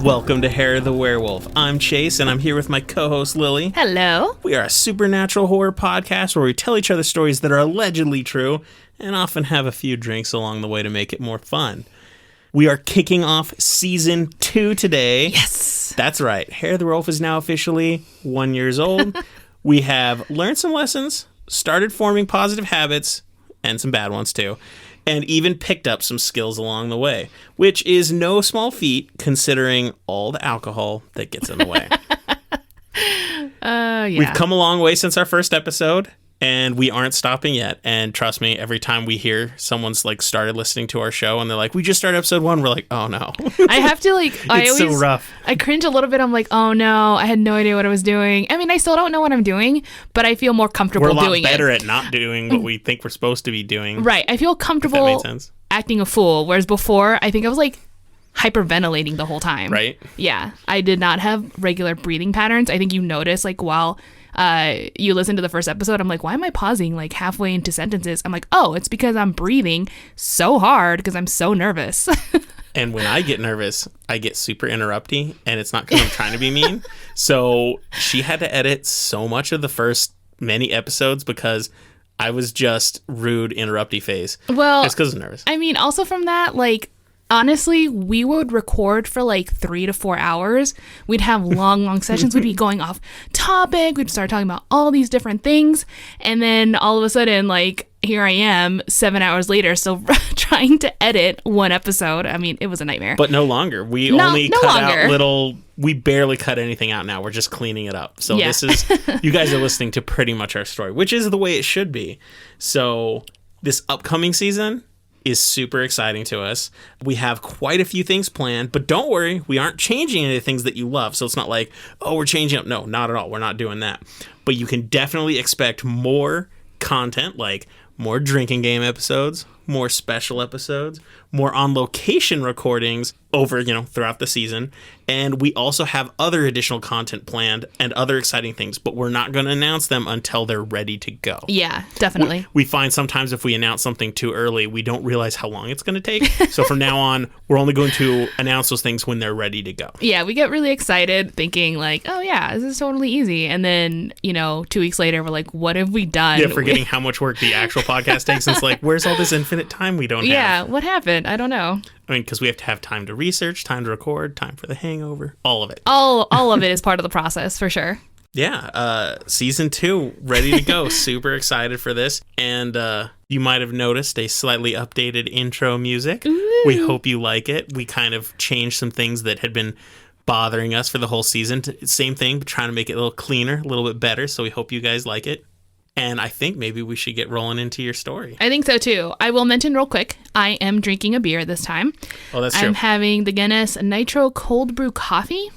Welcome to Hair of the Werewolf. I'm Chase, and I'm here with my co-host, Lily. Hello. We are a supernatural horror podcast where we tell each other stories that are allegedly true and often have a few drinks along the way to make it more fun. We are kicking off Season 2 today. Yes. That's right. Hair of the Werewolf is now officially 1 year old. We have learned some lessons, started forming positive habits, and some bad ones too, and even picked up some skills along the way, which is no small feat considering all the alcohol that gets in the way. Yeah. We've come a long way since our first episode, and we aren't stopping yet. And trust me, every time we hear someone's started listening to our show and they're like, we just started episode 1, we're like, oh no. I have to It's so rough. I cringe a little bit. I'm like, oh no, I had no idea what I was doing. I mean, I still don't know what I'm doing, but I feel more comfortable doing it. We're a lot better at not doing what we think we're supposed to be doing. Right. I feel comfortable if that made sense. Acting a fool, whereas before, I think I was hyperventilating the whole time. Right. Yeah. I did not have regular breathing patterns. I think you notice while you listen to the first episode, I'm like, why am I pausing halfway into sentences? I'm like, oh, it's because I'm breathing so hard because I'm so nervous. And when I get nervous, I get super interrupty, and it's not because I'm trying to be mean. So she had to edit so much of the first many episodes because I was just rude, interrupty face. Well, it's because I'm nervous. I mean, also from that, honestly, we would record for 3 to 4 hours. We'd have long sessions. We'd be going off topic. We'd start talking about all these different things. And then all of a sudden, here I am 7 hours later, still trying to edit one episode. I mean, it was a nightmare. But no longer. We only cut out we barely cut anything out now. We're just cleaning it up. So This is, you guys are listening to pretty much our story, which is the way it should be. So this upcoming season is super exciting to us. We have quite a few things planned, but don't worry, we aren't changing any of the things that you love. So it's not we're changing up. No, not at all. We're not doing that. But you can definitely expect more content, more drinking game episodes, more special episodes, more on location recordings over, throughout the season. And we also have other additional content planned and other exciting things, but we're not going to announce them until they're ready to go. Yeah, definitely. We find sometimes if we announce something too early, we don't realize how long it's going to take. So from now on, we're only going to announce those things when they're ready to go. Yeah, we get really excited thinking oh yeah, this is totally easy. And then, 2 weeks later, we're like, what have we done? Yeah, forgetting how much work the actual podcast takes. And it's where's all this infinite time we don't have? Yeah, what happened? I don't know. I mean, because we have to have time to research, time to record, time for the hangover, all of it. All of it is part of the process, for sure. Yeah, Season 2, ready to go. Super excited for this. And you might have noticed a slightly updated intro music. Ooh. We hope you like it. We kind of changed some things that had been bothering us for the whole season. Same thing, but trying to make it a little cleaner, a little bit better. So we hope you guys like it. And I think maybe we should get rolling into your story. I think so, too. I will mention real quick, I am drinking a beer this time. Oh, that's true. I'm having the Guinness Nitro Cold Brew Coffee.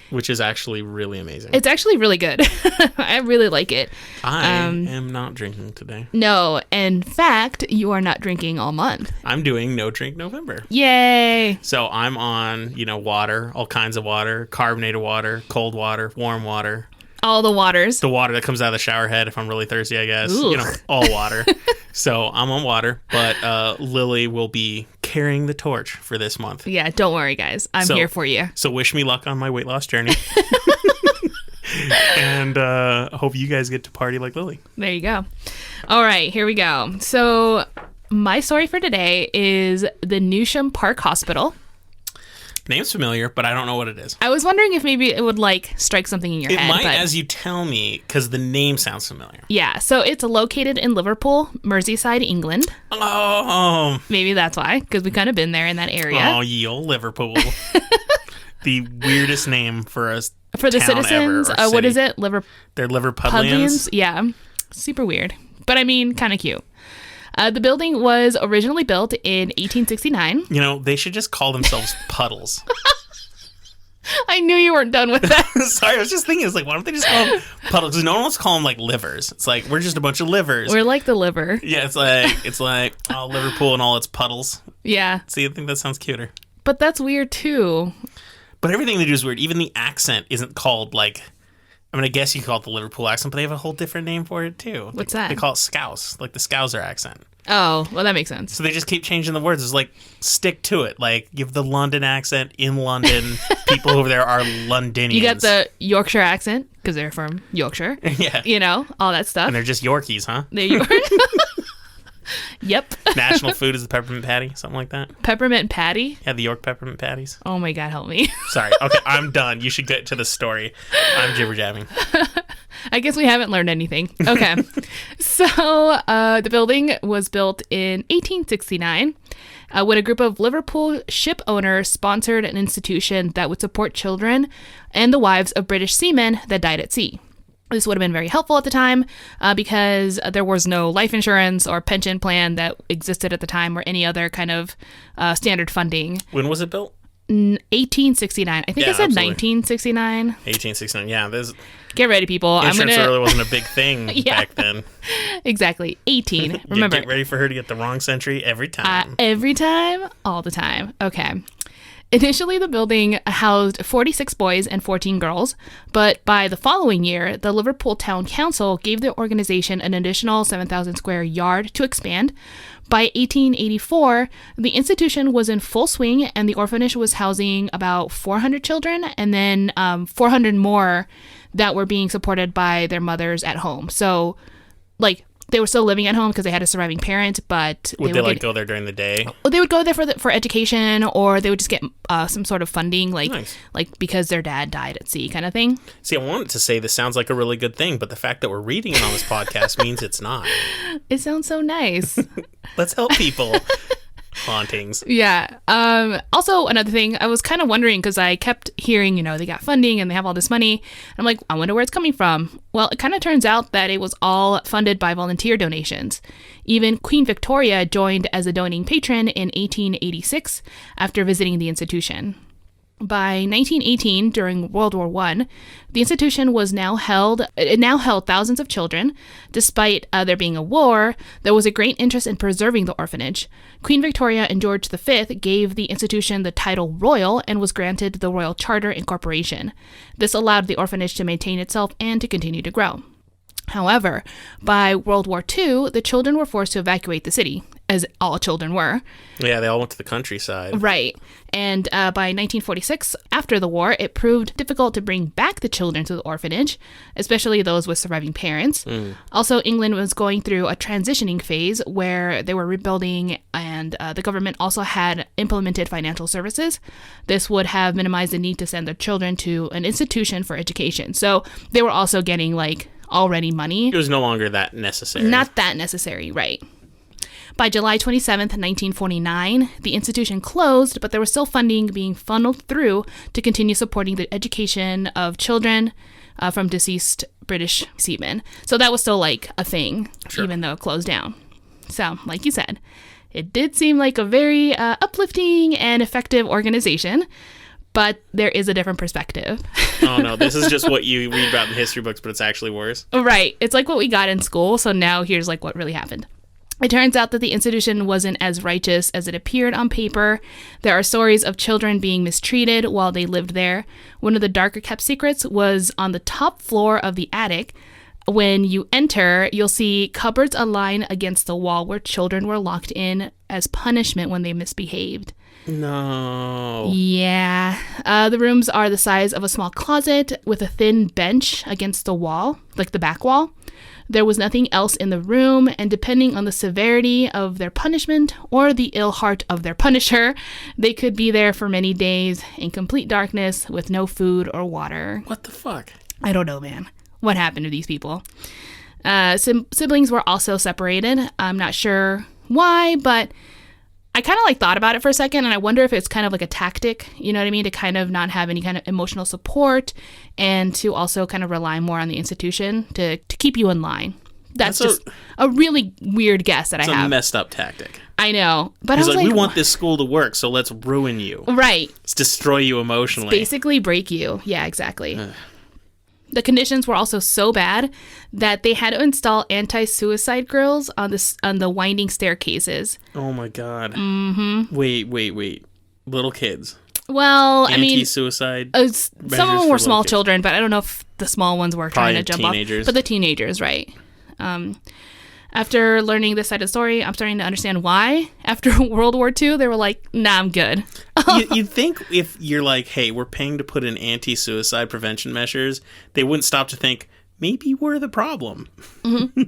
Which is actually really amazing. It's actually really good. I really like it. I am not drinking today. No, in fact, you are not drinking all month. I'm doing No Drink November. Yay! So I'm on, water, all kinds of water, carbonated water, cold water, warm water. All the waters. The water that comes out of the shower head if I'm really thirsty, I guess. Ooh. All water. So I'm on water, but Lily will be carrying the torch for this month. Yeah, don't worry, guys. I'm here for you. So wish me luck on my weight loss journey. And hope you guys get to party like Lily. There you go. All right, here we go. So my story for today is the Newsham Park Hospital. Name's familiar, but I don't know what it is. I was wondering if maybe it would strike something in your head. It might as you tell me, because the name sounds familiar. Yeah, so it's located in Liverpool, Merseyside, England. Oh. Maybe that's why, because we've kind of been there in that area. Oh, ye old Liverpool. The weirdest name for us. For the citizens, what is it? They're Liverpudlians? Yeah, super weird. But I mean, kind of cute. The building was originally built in 1869. They should just call themselves Puddles. I knew you weren't done with that. Sorry, I was just thinking, why don't they just call them Puddles? Because no one wants to call them livers. It's we're just a bunch of livers. We're like the liver. Yeah, it's Liverpool and all its puddles. Yeah. See, I think that sounds cuter. But that's weird too. But everything they do is weird. Even the accent isn't called I mean, I guess you call it the Liverpool accent, but they have a whole different name for it, too. What's that? They call it Scouse, like the Scouser accent. Oh, well, that makes sense. So they just keep changing the words. It's like, stick to it. Like, give the London accent in London. People over there are Londonians. You got the Yorkshire accent, because they're from Yorkshire. Yeah. You know, all that stuff. And they're just Yorkies, huh? They're York. Yep. National food is the peppermint patty, something like that. Peppermint patty? Yeah, the York peppermint patties. Oh my God, help me. Sorry. Okay, I'm done. You should get to the story. I'm jibber-jabbing. I guess we haven't learned anything. Okay. So the building was built in 1869 when a group of Liverpool ship owners sponsored an institution that would support children and the wives of British seamen that died at sea. This would have been very helpful at the time because there was no life insurance or pension plan that existed at the time or any other kind of standard funding. When was it built? 1869. I think I said absolutely. 1969. 1869. Yeah, there's Get ready, people. insurance really wasn't a big thing Yeah. back then. Exactly. 18. Remember. Get ready for her to get the wrong century every time. Every time, all the time. Okay. Initially, the building housed 46 boys and 14 girls, but by the following year, the Liverpool Town Council gave the organization an additional 7,000 square yard to expand. By 1884, the institution was in full swing, and the orphanage was housing about 400 children, and then 400 more that were being supported by their mothers at home. So, like, they were still living at home because they had a surviving parent, but would they go there during the day? Well, they would go there for education, or they would just get some sort of funding, like Nice. like because their dad died at sea, kind of thing. See, I wanted to say this sounds like a really good thing, but the fact that we're reading it on this podcast means it's not. It sounds so nice. Let's help people. Hauntings. Yeah. Also, another thing, I was kind of wondering because I kept hearing, they got funding and they have all this money. I'm like, I wonder where it's coming from. Well, it kind of turns out that it was all funded by volunteer donations. Even Queen Victoria joined as a donating patron in 1886 after visiting the institution. By 1918, during World War I, the institution now held thousands of children. Despite there being a war, there was a great interest in preserving the orphanage. Queen Victoria and George V gave the institution the title Royal and was granted the Royal Charter Incorporation. This allowed the orphanage to maintain itself and to continue to grow. However, by World War II, the children were forced to evacuate the city, as all children were. Yeah, they all went to the countryside. Right. And by 1946, after the war, it proved difficult to bring back the children to the orphanage, especially those with surviving parents. Also, England was going through a transitioning phase where they were rebuilding, and the government also had implemented financial services. This would have minimized the need to send their children to an institution for education. So they were also getting, already money. It was no longer that necessary. Not that necessary, right. By July 27th, 1949, the institution closed, but there was still funding being funneled through to continue supporting the education of children from deceased British seamen. So that was still a thing, Sure. even though it closed down. So, like you said, it did seem like a very uplifting and effective organization, but there is a different perspective. Oh, no, this is just what you read about in history books, but it's actually worse. Right. It's like what we got in school, so now here's what really happened. It turns out that the institution wasn't as righteous as it appeared on paper. There are stories of children being mistreated while they lived there. One of the darker kept secrets was on the top floor of the attic. When you enter, you'll see cupboards aligned against the wall where children were locked in as punishment when they misbehaved. No. Yeah. The rooms are the size of a small closet with a thin bench against the wall, like the back wall. There was nothing else in the room, and depending on the severity of their punishment or the ill heart of their punisher, they could be there for many days in complete darkness with no food or water. What the fuck? I don't know, man. What happened to these people? Siblings were also separated. I'm not sure why, but I kind of thought about it for a second, and I wonder if it's kind of like a tactic, you know what I mean, to kind of not have any kind of emotional support and to also kind of rely more on the institution to keep you in line. That's just a really weird guess that I have. It's a messed up tactic. I know. But He's I was we want this school to work, so let's ruin you. Right. Let's destroy you emotionally. It's basically break you. Yeah, exactly. The conditions were also so bad that they had to install anti-suicide grills on the winding staircases. Oh my god. Mm-hmm. Wait. Little kids. Well, anti-suicide. Some of them were small children, but I don't know if the small ones were trying to jump teenagers. off. But the teenagers, right? After learning this side of the story, I'm starting to understand why. After World War II, they were like, "Nah, I'm good." You'd think if you're like, "Hey, we're paying to put in anti-suicide prevention measures," they wouldn't stop to think, maybe we're the problem. Mm-hmm.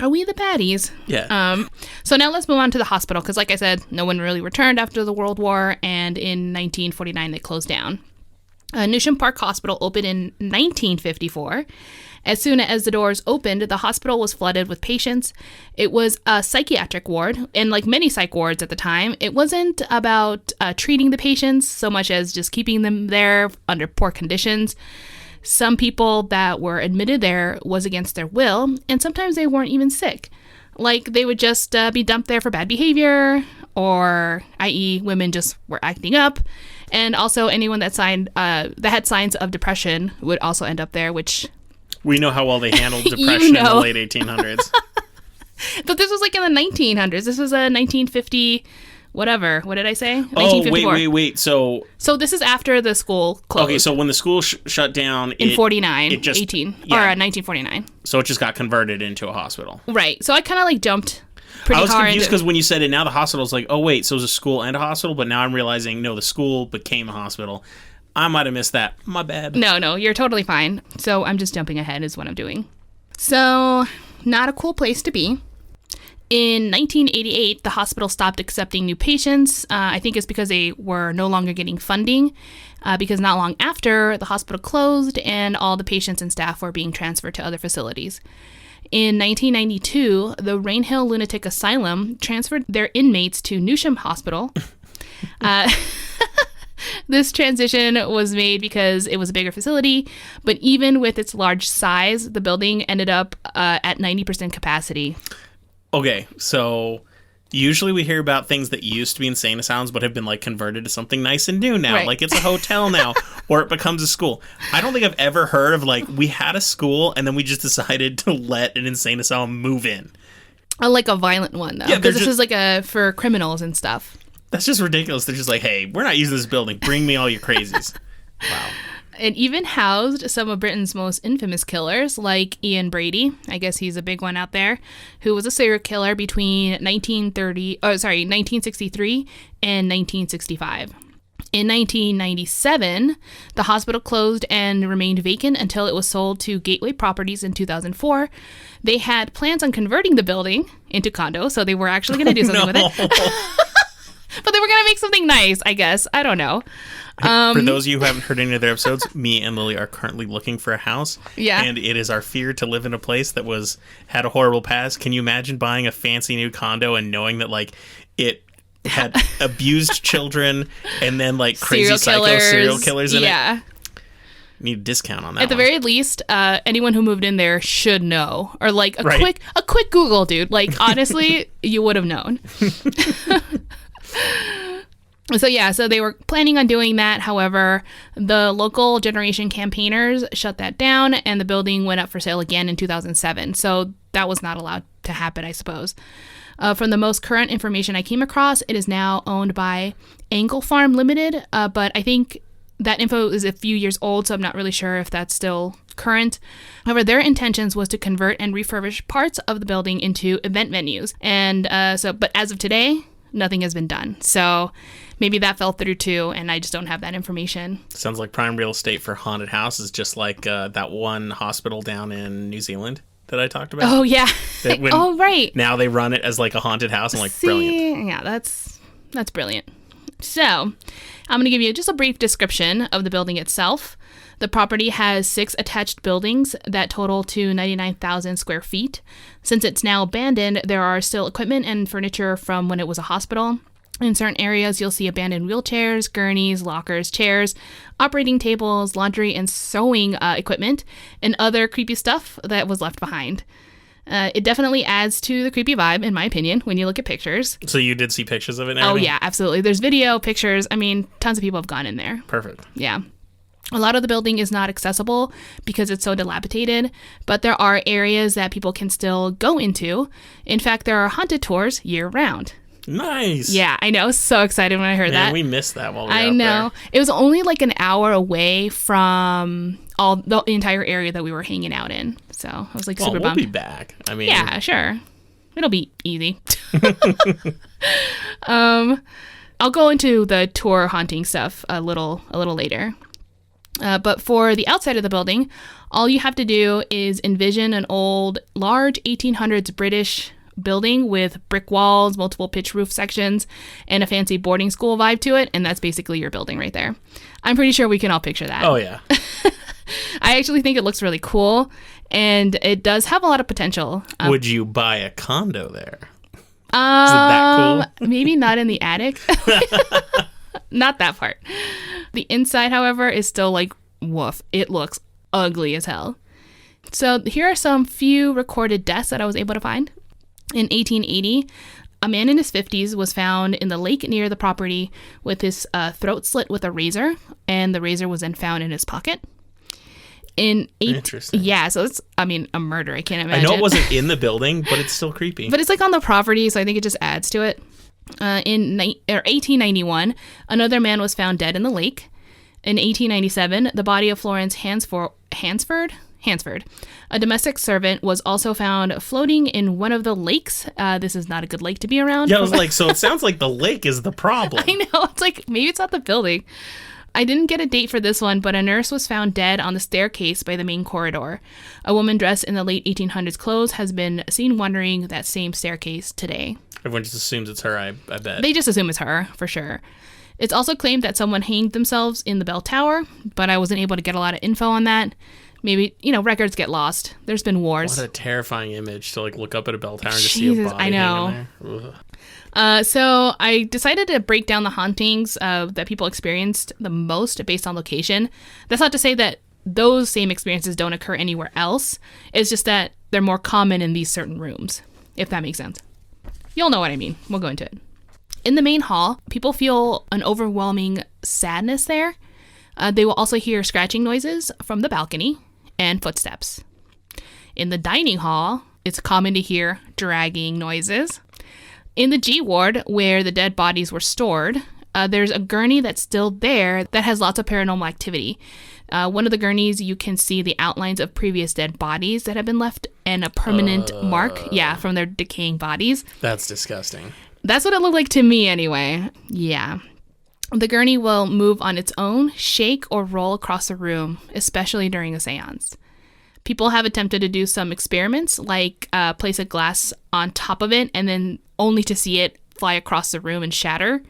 Are we the baddies? Yeah. So now let's move on to the hospital, because like I said, no one really returned after the World War, and in 1949 they closed down. Newsham Park Hospital opened in 1954. As soon as the doors opened, the hospital was flooded with patients. It was a psychiatric ward, and like many psych wards at the time, it wasn't about treating the patients so much as just keeping them there under poor conditions. Some people that were admitted there was against their will, and sometimes they weren't even sick. Like, they would just be dumped there for bad behavior, or, i.e., women just were acting up. And also, anyone that had signs of depression would also end up there, which... We know how well they handled depression in the late 1800s. But this was like in the 1900s. This was a 1950... Whatever. What did I say? 1954. Oh, wait. So this is after the school closed. Okay, so when the school shut down... In 1949. So it just got converted into a hospital. Right. So I kind of like jumped pretty hard. I was confused because when you said it, now the hospital's like, oh, wait, so it was a school and a hospital? But now I'm realizing, no, the school became a hospital. I might have missed that. My bad. No, you're totally fine. So I'm just jumping ahead is what I'm doing. So, not a cool place to be. In 1988, the hospital stopped accepting new patients. I think it's because they were no longer getting funding, because not long after, the hospital closed and all the patients and staff were being transferred to other facilities. In 1992, the Rainhill Lunatic Asylum transferred their inmates to Newsham Hospital. This transition was made because it was a bigger facility, but even with its large size, the building ended up at 90% capacity. Okay, so usually we hear about things that used to be insane asylums but have been like converted to something nice and new now. Right. Like it's a hotel now, or it becomes a school. I don't think I've ever heard of like we had a school and then we just decided to let an insane asylum move in. Like a violent one though, because this is like for criminals and stuff. That's just ridiculous. They're just like, hey, we're not using this building. Bring me all your crazies. Wow. It even housed some of Britain's most infamous killers, like Ian Brady. I guess he's a big one out there, who was a serial killer between 1963 and 1965. In 1997, the hospital closed and remained vacant until it was sold to Gateway Properties in 2004. They had plans on converting the building into condos, so they were actually going to do something with it. But they were going to make something nice, I guess. I don't know. For those of you who haven't heard any of their episodes, me and Lily are currently looking for a house. Yeah. And it is our fear to live in a place that had a horrible past. Can you imagine buying a fancy new condo and knowing that, like, it had abused children and then, like, crazy serial killers in it? Yeah. Need a discount on that. At the very least, anyone who moved in there should know. Or, like, a quick Google, dude. Like, honestly, you would have known. So they were planning on doing that. However, the local generation campaigners shut that down and the building went up for sale again in 2007. So that was not allowed to happen, I suppose. From the most current information I came across, it is now owned by Angle Farm Limited, but I think that info is a few years old, so I'm not really sure if that's still current. However, their intentions was to convert and refurbish parts of the building into event venues. But as of today, nothing has been done. So maybe that fell through too, and I just don't have that information. Sounds like prime real estate for haunted houses, just like that one hospital down in New Zealand that I talked about. Oh, yeah. Right. Now they run it as like a haunted house. I'm like, brilliant. Yeah, that's brilliant. So I'm going to give you just a brief description of the building itself. The property has 6 attached buildings that total to 99,000 square feet. Since it's now abandoned, there are still equipment and furniture from when it was a hospital. In certain areas, you'll see abandoned wheelchairs, gurneys, lockers, chairs, operating tables, laundry and sewing equipment, and other creepy stuff that was left behind. It definitely adds to the creepy vibe, in my opinion, when you look at pictures. So you did see pictures of it now? Oh, yeah, absolutely. There's video, pictures. I mean, tons of people have gone in there. Perfect. Yeah. A lot of the building is not accessible because it's so dilapidated, but there are areas that people can still go into. In fact, there are haunted tours year-round. Nice. Yeah, I know. So excited when I heard that. We missed that while we were I out know. there. It was only like an hour away from the entire area that we were hanging out in. So I was like super bummed. We'll be back. I mean, yeah, sure. It'll be easy. I'll go into the tour haunting stuff a little later. But for the outside of the building, all you have to do is envision an old, large 1800s British building with brick walls, multiple pitch roof sections, and a fancy boarding school vibe to it, and that's basically your building right there. I'm pretty sure we can all picture that. Oh, yeah. I actually think it looks really cool, and it does have a lot of potential. Would you buy a condo there? Is it that cool? Maybe not in the attic. Not that part. The inside, however, is still like, woof. It looks ugly as hell. So here are some few recorded deaths that I was able to find. In 1880, a man in his 50s was found in the lake near the property with his throat slit with a razor, and the razor was then found in his pocket. Interesting. Yeah, so it's, a murder. I can't imagine. I know it wasn't in the building, but it's still creepy. But it's like on the property, so I think it just adds to it. In 1891, another man was found dead in the lake. In 1897, the body of Florence Hansford, a domestic servant, was also found floating in one of the lakes. This is not a good lake to be around. Yeah, I was like, so it sounds like the lake is the problem. I know. It's like, maybe it's not the building. I didn't get a date for this one, but a nurse was found dead on the staircase by the main corridor. A woman dressed in the late 1800s clothes has been seen wandering that same staircase today. Everyone just assumes it's her, I bet. They just assume it's her, for sure. It's also claimed that someone hanged themselves in the bell tower, but I wasn't able to get a lot of info on that. Maybe, records get lost. There's been wars. What a terrifying image to look up at a bell tower and just see a body I know. hanging there. So I decided to break down the hauntings that people experienced the most based on location. That's not to say that those same experiences don't occur anywhere else. It's just that they're more common in these certain rooms, if that makes sense. You'll know what I mean. We'll go into it. In the main hall, people feel an overwhelming sadness there. They will also hear scratching noises from the balcony and footsteps. In the dining hall, it's common to hear dragging noises. In the G ward, where the dead bodies were stored, there's a gurney that's still there that has lots of paranormal activity. One of the gurneys, you can see the outlines of previous dead bodies that have been left and a permanent mark, from their decaying bodies. That's disgusting. That's what it looked like to me anyway. Yeah. The gurney will move on its own, shake, or roll across the room, especially during a séance. People have attempted to do some experiments, like place a glass on top of it and then only to see it fly across the room and shatter.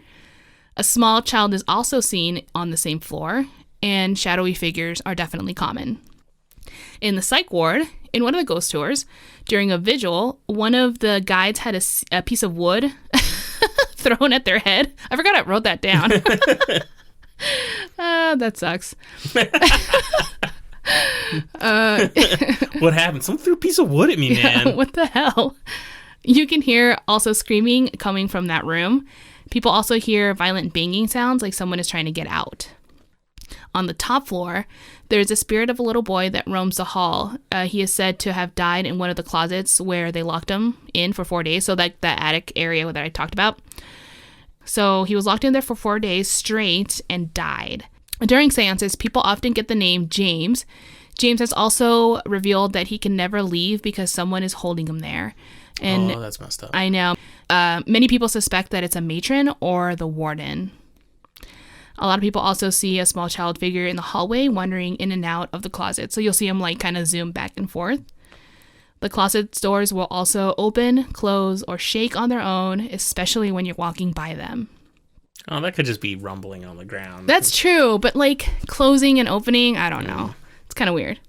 A small child is also seen on the same floor, and shadowy figures are definitely common. In the psych ward, in one of the ghost tours, during a vigil, one of the guides had a piece of wood thrown at their head. I forgot I wrote that down. That sucks. What happened? Someone threw a piece of wood at me, man. What the hell? You can hear also screaming coming from that room. People also hear violent banging sounds like someone is trying to get out. On the top floor, there's a spirit of a little boy that roams the hall. He is said to have died in one of the closets where they locked him in for 4 days. So like that attic area that I talked about. So he was locked in there for 4 days straight and died. During seances, people often get the name James. James has also revealed that he can never leave because someone is holding him there. And that's messed up. I know. Many people suspect that it's a matron or the warden. A lot of people also see a small child figure in the hallway wandering in and out of the closet. So you'll see him kind of zoom back and forth. The closet doors will also open, close, or shake on their own, especially when you're walking by them. Oh, that could just be rumbling on the ground. That's true, but closing and opening, I don't know. It's kind of weird.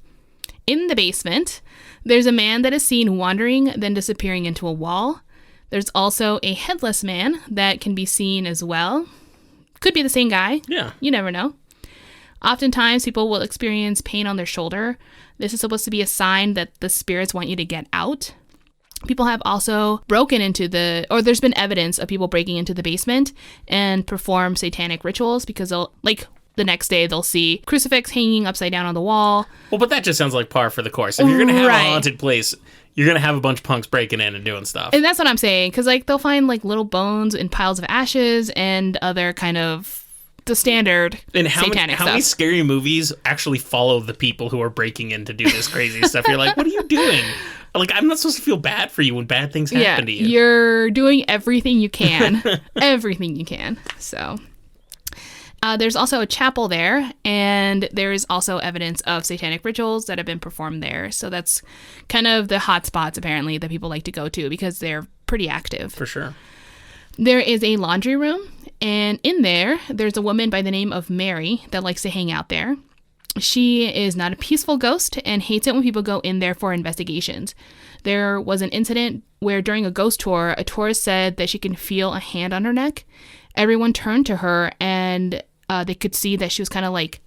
In the basement, there's a man that is seen wandering, then disappearing into a wall. There's also a headless man that can be seen as well. Could be the same guy. Yeah. You never know. Oftentimes, people will experience pain on their shoulder. This is supposed to be a sign that the spirits want you to get out. People have also broken into there's been evidence of people breaking into the basement and perform satanic rituals because they'll, the next day they'll see crucifix hanging upside down on the wall. Well, but that just sounds like par for the course. If you're going to have a haunted place, you're going to have a bunch of punks breaking in and doing stuff. And that's what I'm saying. Because, like, they'll find, like, little bones in piles of ashes and other kind of the standard satanic stuff. How many scary movies actually follow the people who are breaking in to do this crazy stuff? You're like, what are you doing? Like, I'm not supposed to feel bad for you when bad things happen to you. You're doing everything you can. Everything you can. So... there's also a chapel there, and there is also evidence of satanic rituals that have been performed there. So that's kind of the hot spots, apparently, that people like to go to because they're pretty active. For sure. There is a laundry room, and in there's a woman by the name of Mary that likes to hang out there. She is not a peaceful ghost and hates it when people go in there for investigations. There was an incident where during a ghost tour, a tourist said that she can feel a hand on her neck. Everyone turned to her, and they could see that she was kind of like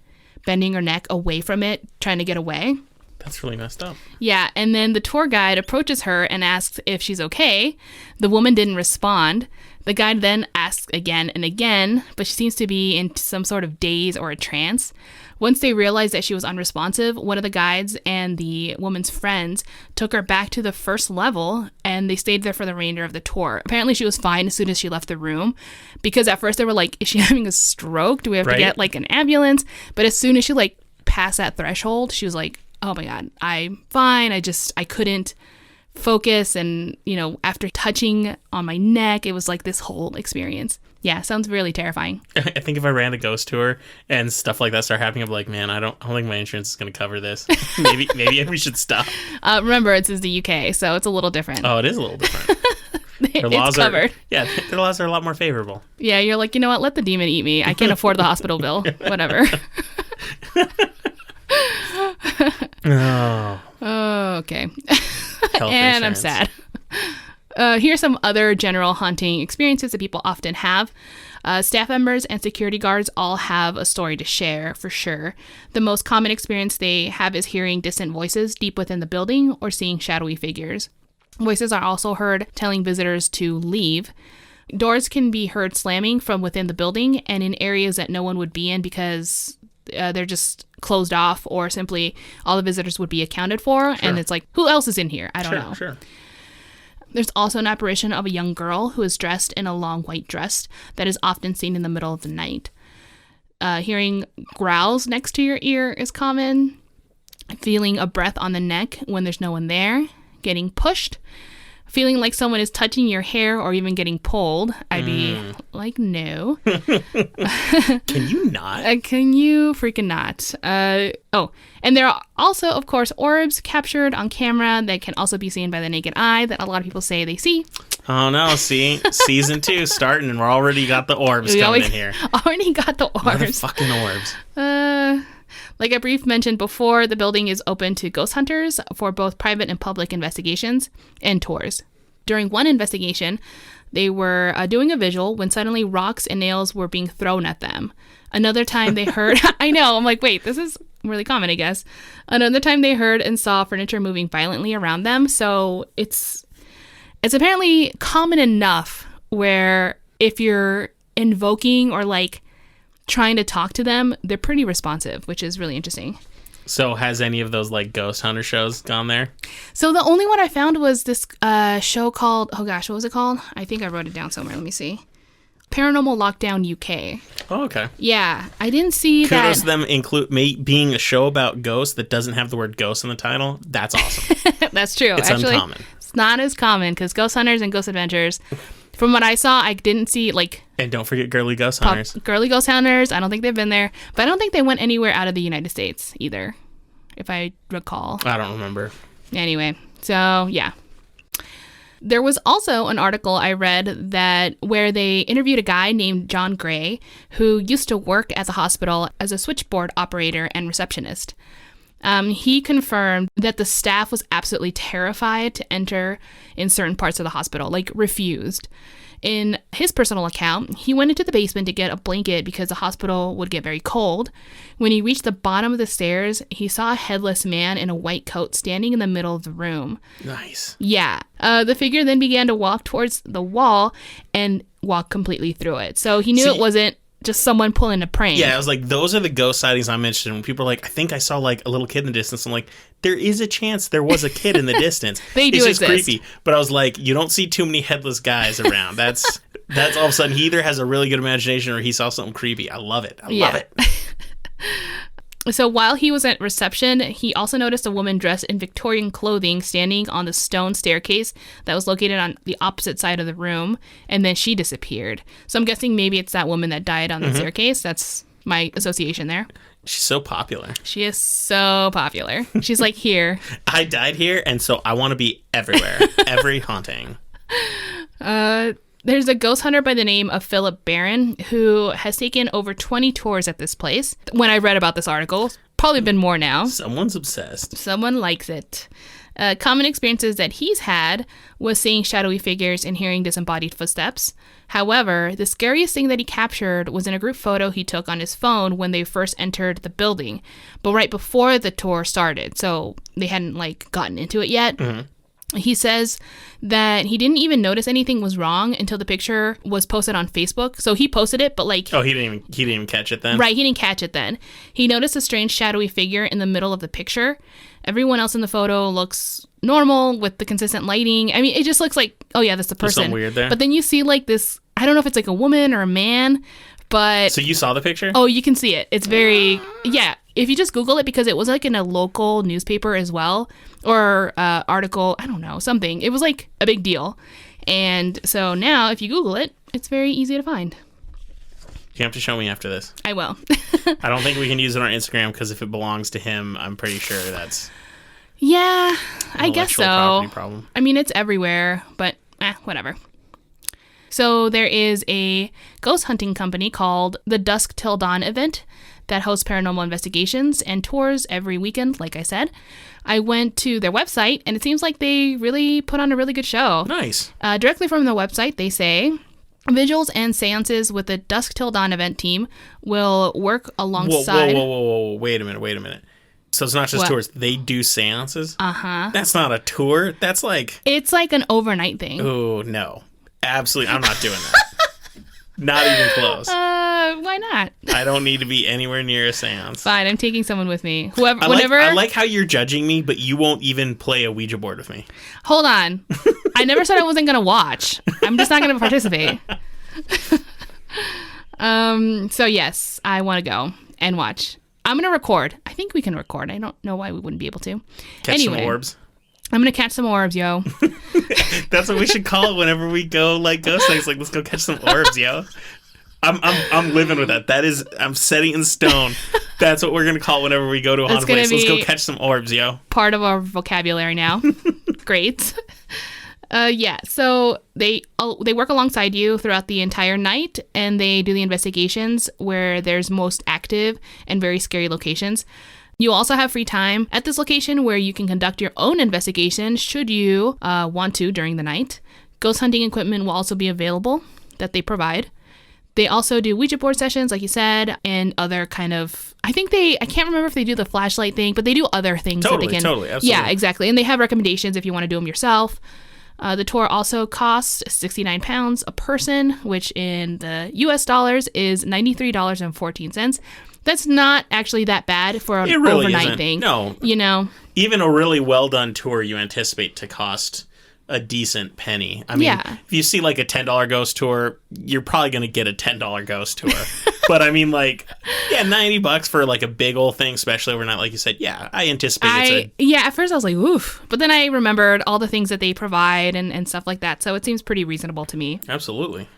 bending her neck away from it, trying to get away. That's really messed up. Yeah, and then the tour guide approaches her and asks if she's okay. The woman didn't respond. The guide then asks again and again, but she seems to be in some sort of daze or a trance. Once they realized that she was unresponsive, one of the guides and the woman's friends took her back to the first level, and they stayed there for the remainder of the tour. Apparently, she was fine as soon as she left the room, because at first they were like, is she having a stroke? Do we have to get, like, an ambulance? But as soon as she, like, passed that threshold, she was like, oh my God, I'm fine. I couldn't focus. And, you know, after touching on my neck, it was like this whole experience. Yeah, sounds really terrifying. I think if I ran a ghost tour and stuff like that started happening, I'm like, man, I don't think my insurance is going to cover this. Maybe we should stop. Remember, it's the UK, so it's a little different. Oh, it is a little different. It's covered. Their laws are a lot more favorable. Yeah, you're like, you know what? Let the demon eat me. I can't afford the hospital bill. Whatever. Oh, okay. And insurance. I'm sad. Here's some other general haunting experiences that people often have. Staff members and security guards all have a story to share, for sure. The most common experience they have is hearing distant voices deep within the building or seeing shadowy figures. Voices are also heard telling visitors to leave. Doors can be heard slamming from within the building and in areas that no one would be in because they're just closed off, or simply all the visitors would be accounted for. Sure. And it's like, who else is in here? I don't know. Sure. There's also an apparition of a young girl who is dressed in a long white dress that is often seen in the middle of the night. Hearing growls next to your ear is common. Feeling a breath on the neck when there's no one there. Getting pushed. Feeling like someone is touching your hair or even getting pulled. I'd be like, no. Can you not? Can you freaking not? And there are also, of course, orbs captured on camera that can also be seen by the naked eye that a lot of people say they see. Oh, no. See? Season 2 starting and we're already got the orbs coming in here. Already got the orbs. Motherfucking orbs. Like I briefly mentioned before, the building is open to ghost hunters for both private and public investigations and tours. During one investigation, they were doing a visual when suddenly rocks and nails were being thrown at them. Another time they heard... I know, I'm like, wait, this is really common, I guess. Another time they heard and saw furniture moving violently around them. So it's apparently common enough where if you're invoking or like trying to talk to them, they're pretty responsive, which is really interesting. So has any of those like ghost hunter shows gone there? So the only one I found was this show called, oh gosh, what was it called? I think I wrote it down somewhere. Let me see. Paranormal Lockdown UK. Oh, okay. Yeah, I didn't see that. Kudos to them being a show about ghosts that doesn't have the word ghost in the title. That's awesome. That's true. It's actually uncommon. It's not as common because Ghost Hunters and Ghost Adventures, from what I saw, I didn't see like... And don't forget Girly Ghost Hunters. Girly Ghost Hunters. I don't think they've been there. But I don't think they went anywhere out of the United States either, if I recall. I don't remember. Anyway, so yeah. There was also an article I read that where they interviewed a guy named John Gray who used to work at the hospital as a switchboard operator and receptionist. He confirmed that the staff was absolutely terrified to enter in certain parts of the hospital, like refused. In his personal account, he went into the basement to get a blanket because the hospital would get very cold. When he reached the bottom of the stairs, he saw a headless man in a white coat standing in the middle of the room. Nice. Yeah. The figure then began to walk towards the wall and walk completely through it. So he knew it wasn't just someone pulling a prank. Yeah, I was like, those are the ghost sightings I'm interested in. When people are like, I think I saw like a little kid in the distance. I'm like, there is a chance there was a kid in the distance. They do exist. It's just creepy. But I was like, you don't see too many headless guys around. That's all of a sudden, he either has a really good imagination or he saw something creepy. I love it. I love it. So while he was at reception, he also noticed a woman dressed in Victorian clothing standing on the stone staircase that was located on the opposite side of the room, and then she disappeared. So I'm guessing maybe it's that woman that died on the staircase. That's my association there. She's so popular. She is so popular. She's like, here. I died here, and so I want to be everywhere. Every haunting. There's a ghost hunter by the name of Philip Barron who has taken over 20 tours at this place. When I read about this article, probably been more now. Someone's obsessed. Someone likes it. Common experiences that he's had was seeing shadowy figures and hearing disembodied footsteps. However, the scariest thing that he captured was in a group photo he took on his phone when they first entered the building, but right before the tour started, so they hadn't like gotten into it yet. Mm-hmm. He says that he didn't even notice anything was wrong until the picture was posted on Facebook. So he posted it, but like... Oh, he didn't even catch it then? Right, he didn't catch it then. He noticed a strange shadowy figure in the middle of the picture. Everyone else in the photo looks normal with the consistent lighting. I mean, it just looks like, oh yeah, that's the person. There's something weird there. But then you see like this, I don't know if it's like a woman or a man, but... So you saw the picture? Oh, you can see it. It's very... Yeah. If you just Google it, because it was like in a local newspaper as well, or article, I don't know, something. It was like a big deal. And so now if you Google it, it's very easy to find. You have to show me after this. I will. I don't think we can use it on Instagram because if it belongs to him, I'm pretty sure that's... Yeah, I guess so. Property problem. I mean, it's everywhere, but whatever. So there is a ghost hunting company called the Dusk Till Dawn event that hosts paranormal investigations and tours every weekend, like I said. I went to their website, and it seems like they really put on a really good show. Nice. Directly from the website, they say, vigils and seances with the Dusk Till Dawn event team will work alongside... Whoa. Wait a minute. So it's not just tours. They do seances? Uh-huh. That's not a tour. That's like... It's like an overnight thing. Oh, no. Absolutely. I'm not doing that. Not even close. Why not? I don't need to be anywhere near a seance. Fine, I'm taking someone with me. I like how you're judging me, but you won't even play a Ouija board with me. Hold on. I never said I wasn't going to watch. I'm just not going to participate. So yes, I want to go and watch. I'm going to record. I think we can record. I don't know why we wouldn't be able to. Catch some orbs. I'm going to catch some orbs, yo. That's what we should call it whenever we go like ghost things. Like, let's go catch some orbs, yo. I'm living with that. I'm setting in stone. That's what we're going to call it whenever we go to a haunted place. Let's go catch some orbs, yo. Part of our vocabulary now. Great. Yeah, so they work alongside you throughout the entire night, and they do the investigations where there's most active and very scary locations. You also have free time at this location where you can conduct your own investigation should you want to during the night. Ghost hunting equipment will also be available that they provide. They also do Ouija board sessions, like you said, and other kind of... I can't remember if they do the flashlight thing, but they do other things. Totally, absolutely. Yeah, exactly. And they have recommendations if you want to do them yourself. The tour also costs £69 a person, which in the US dollars is $93.14. That's not actually that bad for an overnight thing. No. You know? Even a really well-done tour you anticipate to cost a decent penny. I mean, if you see like a $10 ghost tour, you're probably going to get a $10 ghost tour. But I mean, like, $90 for like a big old thing, especially overnight, like you said, I anticipate at first I was like, oof. But then I remembered all the things that they provide and stuff like that. So it seems pretty reasonable to me. Absolutely.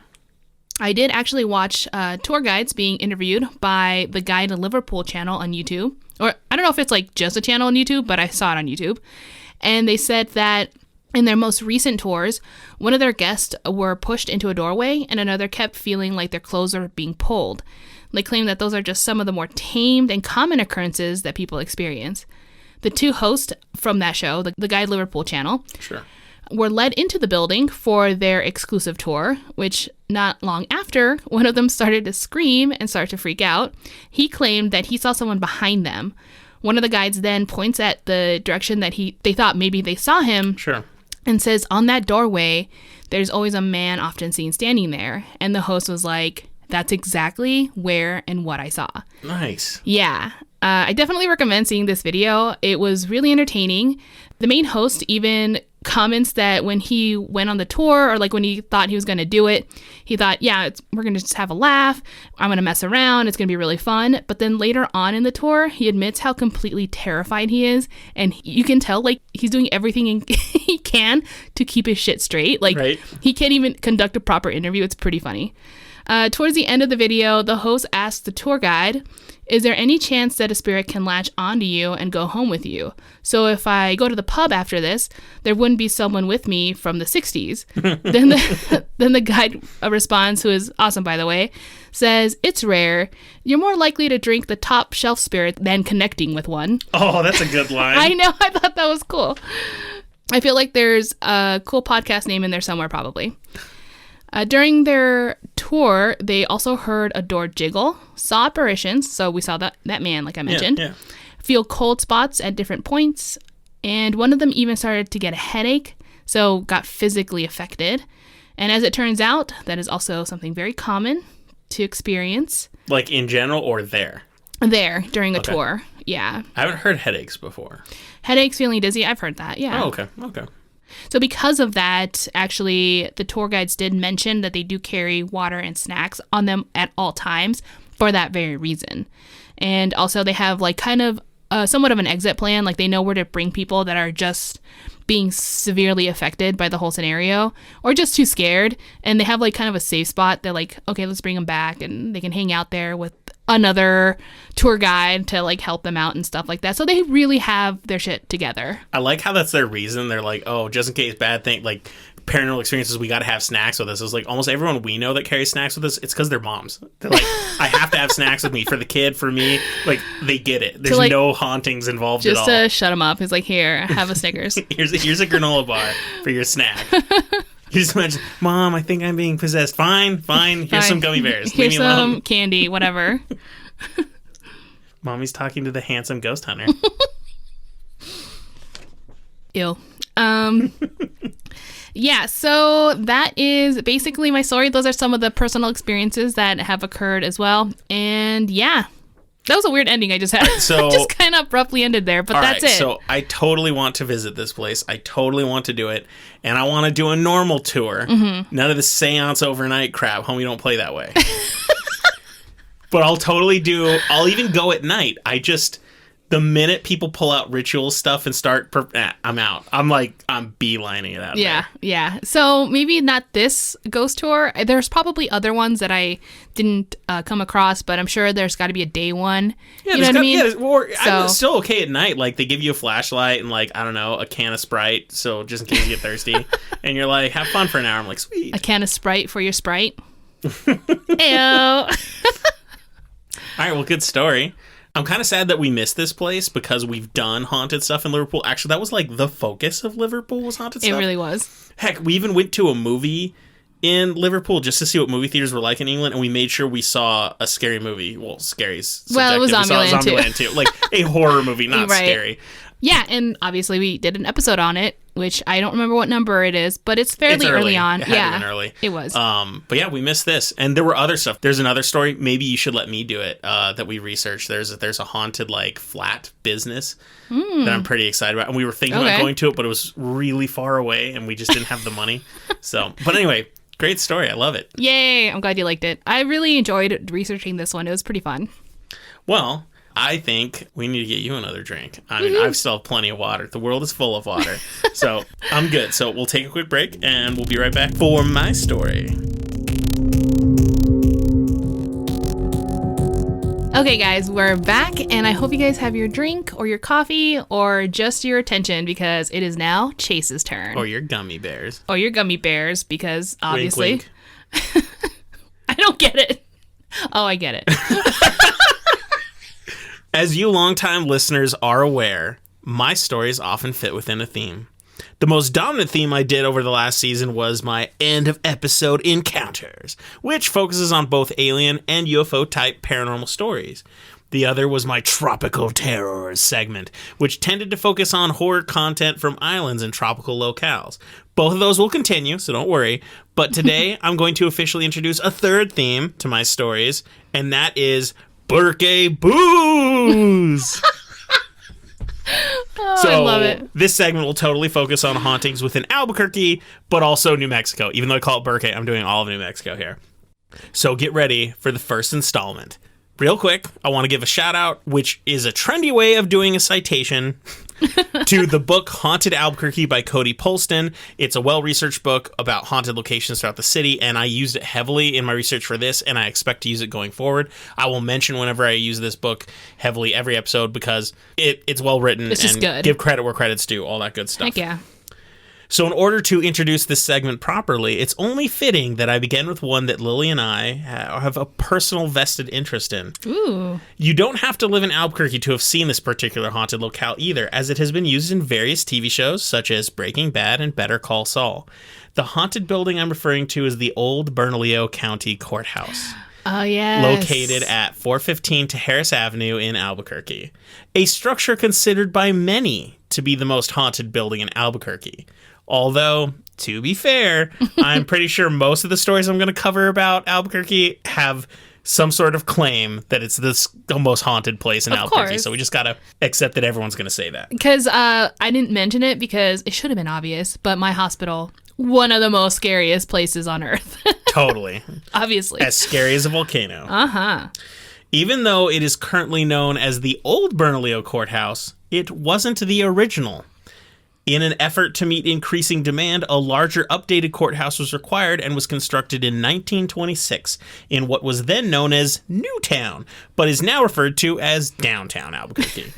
I did actually watch tour guides being interviewed by the Guide to Liverpool channel on YouTube. Or I don't know if it's like just a channel on YouTube, but I saw it on YouTube. And they said that in their most recent tours, one of their guests were pushed into a doorway and another kept feeling like their clothes were being pulled. They claim that those are just some of the more tamed and common occurrences that people experience. The two hosts from that show, the Guide Liverpool channel, were led into the building for their exclusive tour, which not long after, one of them started to scream and start to freak out. He claimed that he saw someone behind them. One of the guides then points at the direction that they thought maybe they saw him. And says, on that doorway, there's always a man often seen standing there. And the host was like, That's exactly where and what I saw. Nice. Yeah. I definitely recommend seeing this video. It was really entertaining. The main host even comments that when he went on the tour, or like when he thought he was going to do it, he thought, yeah, we're going to just have a laugh. I'm going to mess around. It's going to be really fun. But then later on in the tour, he admits how completely terrified he is. And you can tell like he's doing everything he can to keep his shit straight. Like He can't even conduct a proper interview. It's pretty funny. Towards the end of the video, the host asks the tour guide, is there any chance that a spirit can latch onto you and go home with you? So if I go to the pub after this, there wouldn't be someone with me from the 60s. Then the guide responds, who is awesome, by the way, says, it's rare. You're more likely to drink the top shelf spirit than connecting with one. Oh, that's a good line. I know. I thought that was cool. I feel like there's a cool podcast name in there somewhere, probably. During their tour, they also heard a door jiggle, saw apparitions, so we saw that man, like I mentioned, feel cold spots at different points, and one of them even started to get a headache, so got physically affected. And as it turns out, that is also something very common to experience. Like in general or there? There, during a tour, yeah. I haven't heard headaches before. Headaches, feeling dizzy, I've heard that, yeah. Oh, okay. So because of that, actually, the tour guides did mention that they do carry water and snacks on them at all times for that very reason. And also they have like kind of somewhat of an exit plan. Like they know where to bring people that are just being severely affected by the whole scenario or just too scared. And they have like kind of a safe spot. They're like, okay, let's bring them back, and they can hang out there with another tour guide to like help them out and stuff like that. So they really have their shit together. I like how that's their reason. They're like, oh, just in case bad thing, like paranormal experiences, we got to have snacks with us. It's like almost everyone we know that carries snacks with us, it's because they're moms. They're like, I have to have snacks with me for the kid, for me. Like they get it. There's like, no hauntings involved at all. Just to shut them up. It's like, here, have a Snickers. here's a granola bar for your snack. You just imagine, Mom, I think I'm being possessed. Fine. Here's some gummy bears. Here's Leave me alone. Some candy, whatever. Mommy's talking to the handsome ghost hunter. Ew. Yeah, so that is basically my story. Those are some of the personal experiences that have occurred as well. And yeah. That was a weird ending I just had. So just kind of abruptly ended there, but that's it. So I totally want to visit this place. I totally want to do it. And I want to do a normal tour. Mm-hmm. None of the Séance overnight crap. Homie, don't play that way. But I'll even go at night. The minute people pull out ritual stuff and start, I'm out. I'm beelining it out. Yeah. So maybe not this ghost tour. There's probably other ones that I didn't come across, but I'm sure there's got to be a day one. Yeah, you know what I mean? Yeah, I'm still okay at night. Like they give you a flashlight and like, I don't know, a can of Sprite. So just in case you get thirsty and you're like, have fun for an hour. I'm like, sweet. A can of Sprite for your Sprite. Ew. All right. Well, good story. I'm kind of sad that we missed this place because we've done haunted stuff in Liverpool. Actually, that was like the focus of Liverpool was haunted stuff. It really was. Heck, we even went to a movie in Liverpool just to see what movie theaters were like in England, and we made sure we saw a scary movie. Well, scary's subjective. Well, it was Zombieland too. Like a horror movie, not right. Scary. Yeah, and obviously we did an episode on it, which I don't remember what number it is, but it's fairly early on. It had been early. It was. But yeah, we missed this, and there were other stuff. There's another story. Maybe you should let me do it. That we researched. There's a haunted like flat business that I'm pretty excited about, and we were thinking about going to it, but it was really far away, and we just didn't have the money. So, but anyway, great story. I love it. Yay! I'm glad you liked it. I really enjoyed researching this one. It was pretty fun. Well, I think we need to get you another drink. I mean, I've still have plenty of water. The world is full of water. So I'm good. So we'll take a quick break and we'll be right back for my story. Okay, guys, we're back, and I hope you guys have your drink or your coffee or just your attention because it is now Chase's turn. Or your gummy bears. Because obviously... Wink, wink. I don't get it. Oh, I get it. As you longtime listeners are aware, my stories often fit within a theme. The most dominant theme I did over the last season was my end of episode encounters, which focuses on both alien and UFO type paranormal stories. The other was my Tropical Terrors segment, which tended to focus on horror content from islands and tropical locales. Both of those will continue, so don't worry. But today, I'm going to officially introduce a third theme to my stories, and that is birthday booze! So, I love it. This segment will totally focus on hauntings within Albuquerque, but also New Mexico. Even though I call it Burkay, I'm doing all of New Mexico here. So get ready for the first installment. Real quick, I want to give a shout out, which is a trendy way of doing a citation, to the book Haunted Albuquerque by Cody Polston. It's a well-researched book about haunted locations throughout the city, and I used it heavily in my research for this, and I expect to use it going forward. I will mention whenever I use this book heavily every episode because it's well-written. It's just good. Give credit where credit's due, all that good stuff. Heck yeah. So in order to introduce this segment properly, it's only fitting that I begin with one that Lily and I have a personal vested interest in. Ooh. You don't have to live in Albuquerque to have seen this particular haunted locale either, as it has been used in various TV shows such as Breaking Bad and Better Call Saul. The haunted building I'm referring to is the Old Bernalillo County Courthouse. Oh, yes. Located at 415 Harris Avenue in Albuquerque. A structure considered by many to be the most haunted building in Albuquerque. Although, to be fair, I'm pretty sure most of the stories I'm going to cover about Albuquerque have some sort of claim that it's the most haunted place in Albuquerque. Course. So we just got to accept that everyone's going to say that. Because I didn't mention it because it should have been obvious, but my hospital, one of the most scariest places on earth. Totally. Obviously. As scary as a volcano. Uh-huh. Even though it is currently known as the Old Bernalillo Courthouse, it wasn't the original. In an effort to meet increasing demand, a larger updated courthouse was required and was constructed in 1926 in what was then known as Newtown, but is now referred to as downtown Albuquerque.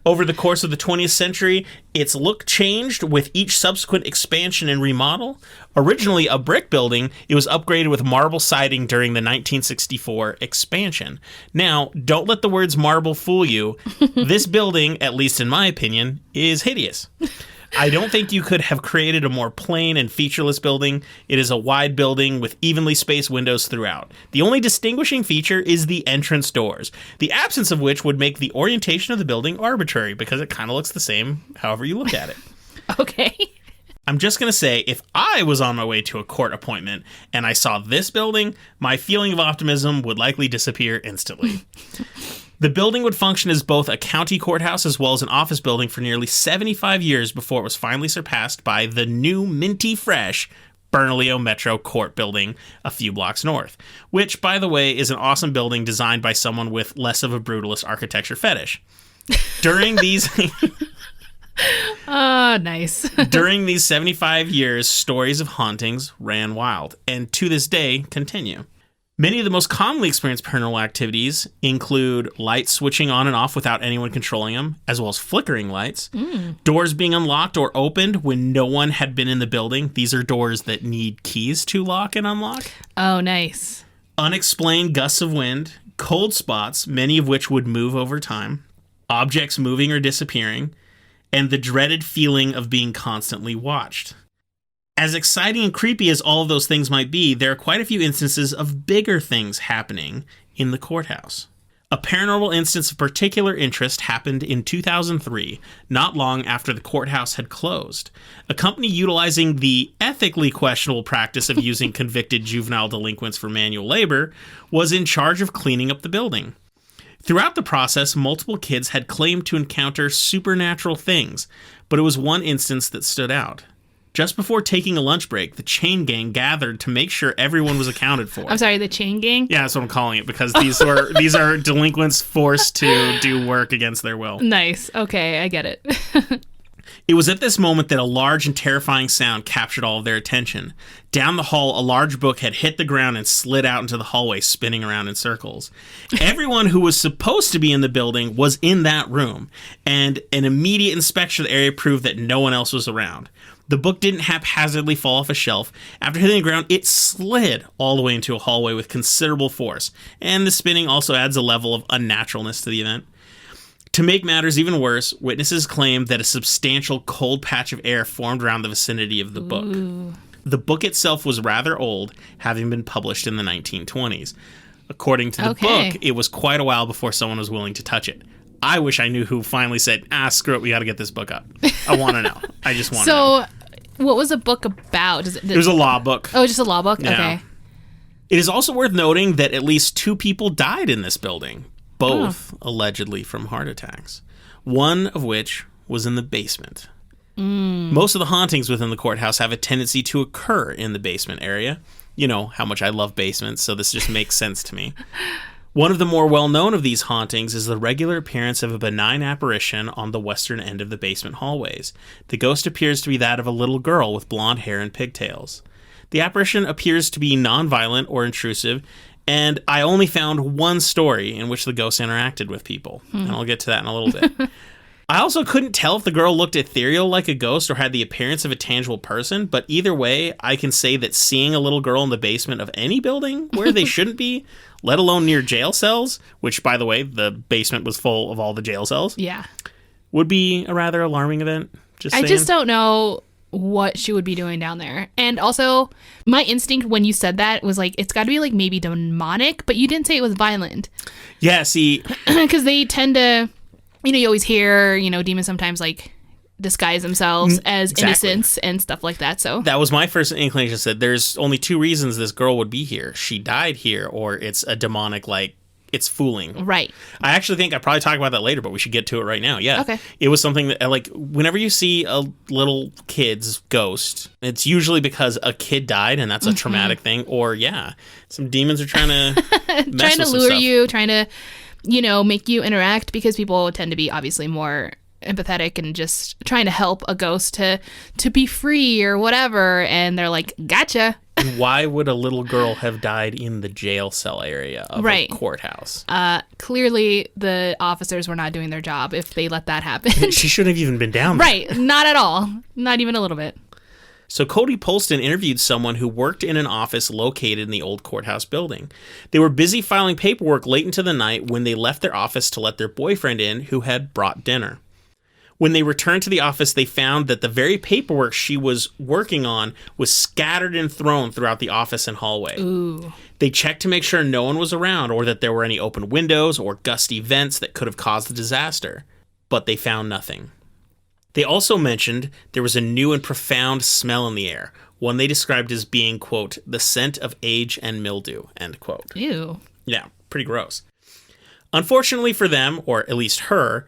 Over the course of the 20th century, its look changed with each subsequent expansion and remodel. Originally a brick building, it was upgraded with marble siding during the 1964 expansion. Now, don't let the words marble fool you. This building, at least in my opinion, is hideous. I don't think you could have created a more plain and featureless building. It is a wide building with evenly spaced windows throughout. The only distinguishing feature is the entrance doors, the absence of which would make the orientation of the building arbitrary because it kind of looks the same however you look at it. Okay. I'm just going to say, if I was on my way to a court appointment and I saw this building, my feeling of optimism would likely disappear instantly. The building would function as both a county courthouse as well as an office building for nearly 75 years before it was finally surpassed by the new minty fresh Bernalillo Metro Court building a few blocks north, which, by the way, is an awesome building designed by someone with less of a brutalist architecture fetish. During these... nice. During these 75 years, stories of hauntings ran wild, and to this day continue. Many of the most commonly experienced paranormal activities include lights switching on and off without anyone controlling them, as well as flickering lights, doors being unlocked or opened when no one had been in the building. These are doors that need keys to lock and unlock. Oh, nice. Unexplained gusts of wind, cold spots, many of which would move over time, objects moving or disappearing, and the dreaded feeling of being constantly watched. As exciting and creepy as all of those things might be, there are quite a few instances of bigger things happening in the courthouse. A paranormal instance of particular interest happened in 2003, not long after the courthouse had closed. A company utilizing the ethically questionable practice of using convicted juvenile delinquents for manual labor was in charge of cleaning up the building. Throughout the process, multiple kids had claimed to encounter supernatural things, but it was one instance that stood out. Just before taking a lunch break, the chain gang gathered to make sure everyone was accounted for. I'm sorry, the chain gang? Yeah, that's what I'm calling it, because these are delinquents forced to do work against their will. Nice. Okay, I get it. It was at this moment that a large and terrifying sound captured all of their attention. Down the hall, a large book had hit the ground and slid out into the hallway, spinning around in circles. Everyone who was supposed to be in the building was in that room, and an immediate inspection of the area proved that no one else was around. The book didn't haphazardly fall off a shelf. After hitting the ground, it slid all the way into a hallway with considerable force, and the spinning also adds a level of unnaturalness to the event. To make matters even worse, witnesses claimed that a substantial cold patch of air formed around the vicinity of the book. Ooh. The book itself was rather old, having been published in the 1920s. According to the book, it was quite a while before someone was willing to touch it. I wish I knew who finally said, screw it, we got to get this book up. I want to know. I just want to know. So, what was the book about? It was a law book. Oh, just a law book? Yeah. Okay. It is also worth noting that at least 2 people died in this building, both allegedly from heart attacks, one of which was in the basement. Most of the hauntings within the courthouse have a tendency to occur in the basement area. You know how much I love basements, so this just makes sense to me. One of the more well-known of these hauntings is the regular appearance of a benign apparition on the western end of the basement hallways. The ghost appears to be that of a little girl with blonde hair and pigtails. The apparition appears to be non-violent or intrusive, and I only found one story in which the ghost interacted with people, and I'll get to that in a little bit. I also couldn't tell if the girl looked ethereal like a ghost or had the appearance of a tangible person, but either way, I can say that seeing a little girl in the basement of any building where they shouldn't be, let alone near jail cells, which, by the way, the basement was full of all the jail cells, would be a rather alarming event. I just don't know what she would be doing down there. And also, my instinct when you said that was like, it's got to be like maybe demonic, but you didn't say it was violent. Yeah, see. Because they tend to... You know, you always hear, demons sometimes, like, disguise themselves as innocents and stuff like that, so. That was my first inclination. Said there's only 2 reasons this girl would be here. She died here, or it's a demonic, like, it's fooling. Right. I actually think I'll probably talk about that later, but we should get to it right now. Yeah. Okay. It was something that, like, whenever you see a little kid's ghost, it's usually because a kid died, and that's a traumatic thing, or, some demons are trying to trying to lure you, trying to... make you interact, because people tend to be obviously more empathetic and just trying to help a ghost to be free or whatever. And they're like, gotcha. Why would a little girl have died in the jail cell area of a courthouse? Clearly, the officers were not doing their job if they let that happen. She shouldn't have even been down there. Right. Not at all. Not even a little bit. So Cody Polston interviewed someone who worked in an office located in the old courthouse building. They were busy filing paperwork late into the night when they left their office to let their boyfriend in, who had brought dinner. When they returned to the office, they found that the very paperwork she was working on was scattered and thrown throughout the office and hallway. Ooh. They checked to make sure no one was around or that there were any open windows or gusty vents that could have caused the disaster, but they found nothing. They also mentioned there was a new and profound smell in the air, one they described as being, quote, the scent of age and mildew, end quote. Ew. Yeah, pretty gross. Unfortunately for them, or at least her,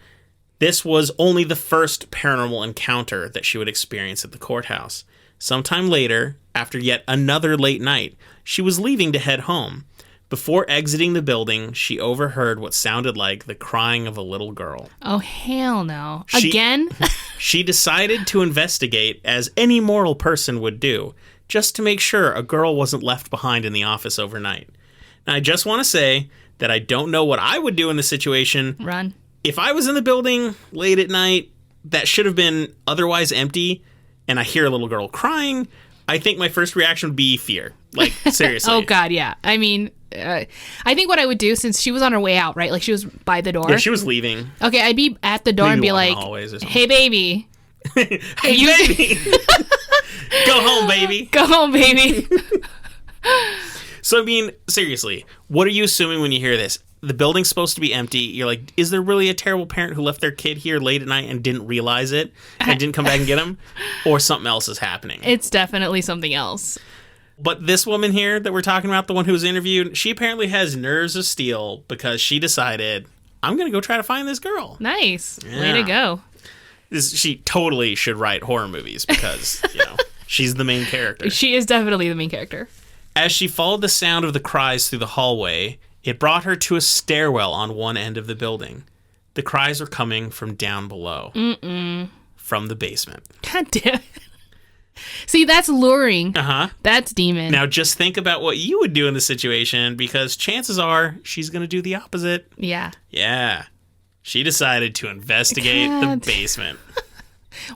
this was only the first paranormal encounter that she would experience at the courthouse. Sometime later, after yet another late night, she was leaving to head home. Before exiting the building, she overheard what sounded like the crying of a little girl. Oh, hell no. Again? She decided to investigate, as any moral person would do, just to make sure a girl wasn't left behind in the office overnight. Now, I just want to say that I don't know what I would do in this situation. Run. If I was in the building late at night that should have been otherwise empty, and I hear a little girl crying, I think my first reaction would be fear. Like, seriously. Oh, God, yeah. I mean... I think what I would do, since she was on her way out, right? Like, she was by the door. Yeah, she was leaving. Okay, I'd be at the door and be like, hey, baby. Hey, baby. Go home, baby. Go home, baby. So, I mean, seriously, what are you assuming when you hear this? The building's supposed to be empty. You're like, is there really a terrible parent who left their kid here late at night and didn't realize it and didn't come back and get him? Or something else is happening? It's definitely something else. But this woman here that we're talking about, the one who was interviewed, she apparently has nerves of steel because she decided, I'm going to go try to find this girl. Nice. Yeah. Way to go. She totally should write horror movies because, she's the main character. She is definitely the main character. As she followed the sound of the cries through the hallway, it brought her to a stairwell on one end of the building. The cries were coming from down below. From the basement. God damn it. See, that's luring. Uh-huh. That's demon. Now, just think about what you would do in this situation, because chances are she's going to do the opposite. Yeah. Yeah. She decided to investigate the basement.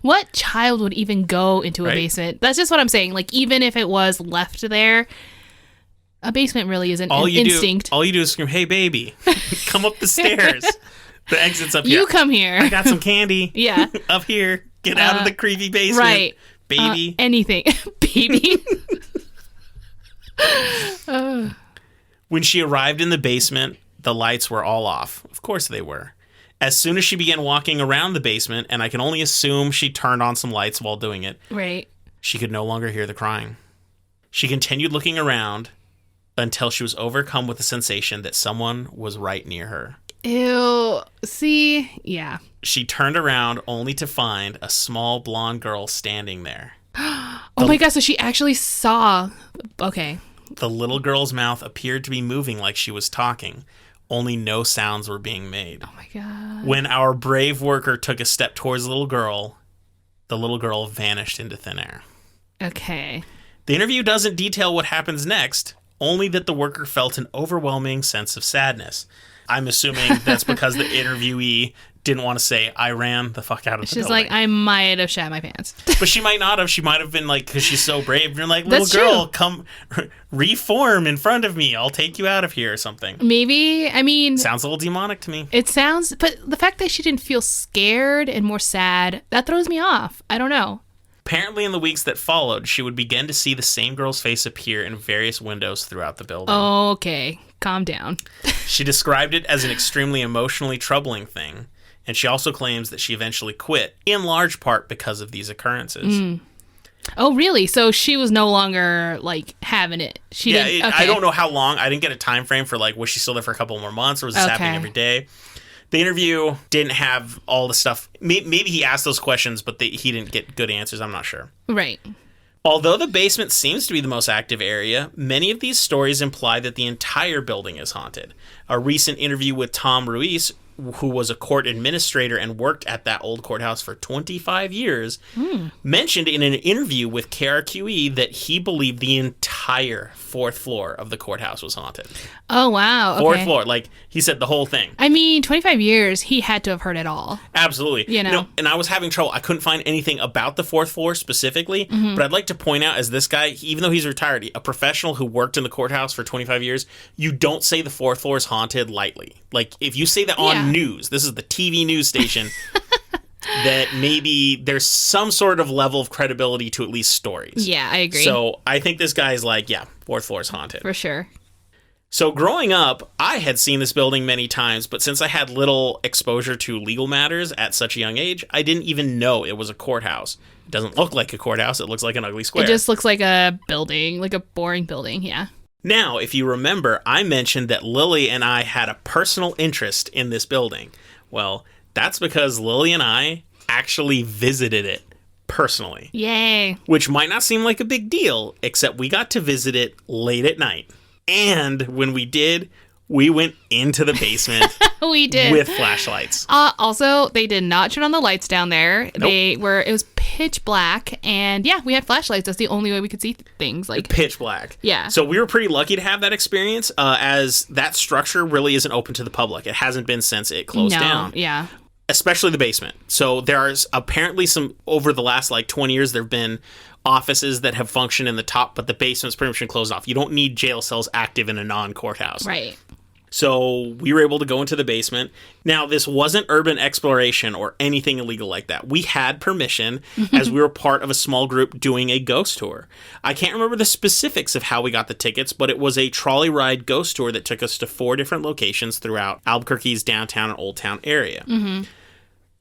What child would even go into a basement? That's just what I'm saying. Like, even if it was left there, a basement really isn't an instinct. All you do is scream, hey, baby, come up the stairs. The exit's up here. You come here. I got some candy. Yeah. Up here. Get out of the creepy basement. Right. Baby. Anything. Baby. When she arrived in the basement, the lights were all off. Of course they were. As soon as she began walking around the basement, and I can only assume she turned on some lights while doing it, right, she could no longer hear the crying. She continued looking around until she was overcome with the sensation that someone was right near her. Ew. See? Yeah. She turned around only to find a small blonde girl standing there. Oh my God, so she actually saw... Okay. The little girl's mouth appeared to be moving like she was talking. Only no sounds were being made. Oh my God. When our brave worker took a step towards the little girl vanished into thin air. Okay. The interview doesn't detail what happens next, only that the worker felt an overwhelming sense of sadness. I'm assuming that's because the interviewee didn't want to say, I ran the fuck out of the building. She's like, I might have shat my pants. But she might not have. She might have been like, because she's so brave. You're like, little girl, come reform in front of me. I'll take you out of here or something. Maybe. I mean... Sounds a little demonic to me. It sounds... But the fact that she didn't feel scared and more sad, that throws me off. I don't know. Apparently, in the weeks that followed, she would begin to see the same girl's face appear in various windows throughout the building. Okay. Calm down. She described it as an extremely emotionally troubling thing, and she also claims that she eventually quit, in large part because of these occurrences. Oh, really? So she was no longer, like, having it? Okay. I don't know how long. I didn't get a time frame for, like, was she still there for a couple more months, or was this happening every day? The interview didn't have all the stuff. Maybe he asked those questions, but he didn't get good answers. I'm not sure. Right. Although the basement seems to be the most active area, many of these stories imply that the entire building is haunted. A recent interview with Tom Ruiz, who was a court administrator and worked at that old courthouse for 25 years, mentioned in an interview with KRQE that he believed the entire fourth floor of the courthouse was haunted. Oh, wow. Okay. Fourth floor. Like, he said the whole thing. I mean, 25 years, he had to have heard it all. Absolutely. You know? And I was having trouble. I couldn't find anything about the fourth floor specifically, but I'd like to point out, as this guy, even though he's retired, a professional who worked in the courthouse for 25 years, you don't say the fourth floor is haunted lightly. Like, if you say that on news, this is the TV news station, that maybe there's some sort of level of credibility to at least stories. Yeah, I agree. So I think this guy's like, yeah, fourth floor is haunted. For sure. So growing up, I had seen this building many times, but since I had little exposure to legal matters at such a young age, I didn't even know it was a courthouse. It doesn't look like a courthouse. It looks like an ugly square. It just looks like a building, like a boring building, yeah. Now, if you remember, I mentioned that Lily and I had a personal interest in this building. Well, that's because Lily and I actually visited it personally. Yay. Which might not seem like a big deal, except we got to visit it late at night. And when we did, we went into the basement. We did. With flashlights. Also, they did not turn on the lights down there. Nope. It was pitch black, and yeah, we had flashlights. That's the only way we could see things. Like pitch black. Yeah. So we were pretty lucky to have that experience, as that structure really isn't open to the public. It hasn't been since it closed down. Yeah. Especially the basement. So there's apparently over the last 20 years, there have been offices that have functioned in the top, but the basement's pretty much been closed off. You don't need jail cells active in a non-courthouse. Right. So we were able to go into the basement. Now, this wasn't urban exploration or anything illegal like that. We had permission as we were part of a small group doing a ghost tour. I can't remember the specifics of how we got the tickets, but it was a trolley ride ghost tour that took us to 4 different locations throughout Albuquerque's downtown and Old Town area. Mm-hmm.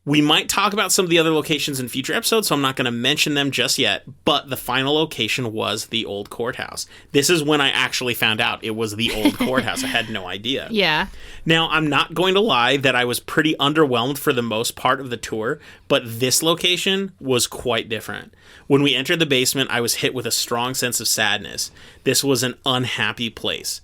We might talk about some of the other locations in future episodes, so I'm not going to mention them just yet, but the final location was the old courthouse. This is when I actually found out it was the old courthouse. I had no idea. Yeah. Now, I'm not going to lie that I was pretty underwhelmed for the most part of the tour, but this location was quite different. When we entered the basement, I was hit with a strong sense of sadness. This was an unhappy place.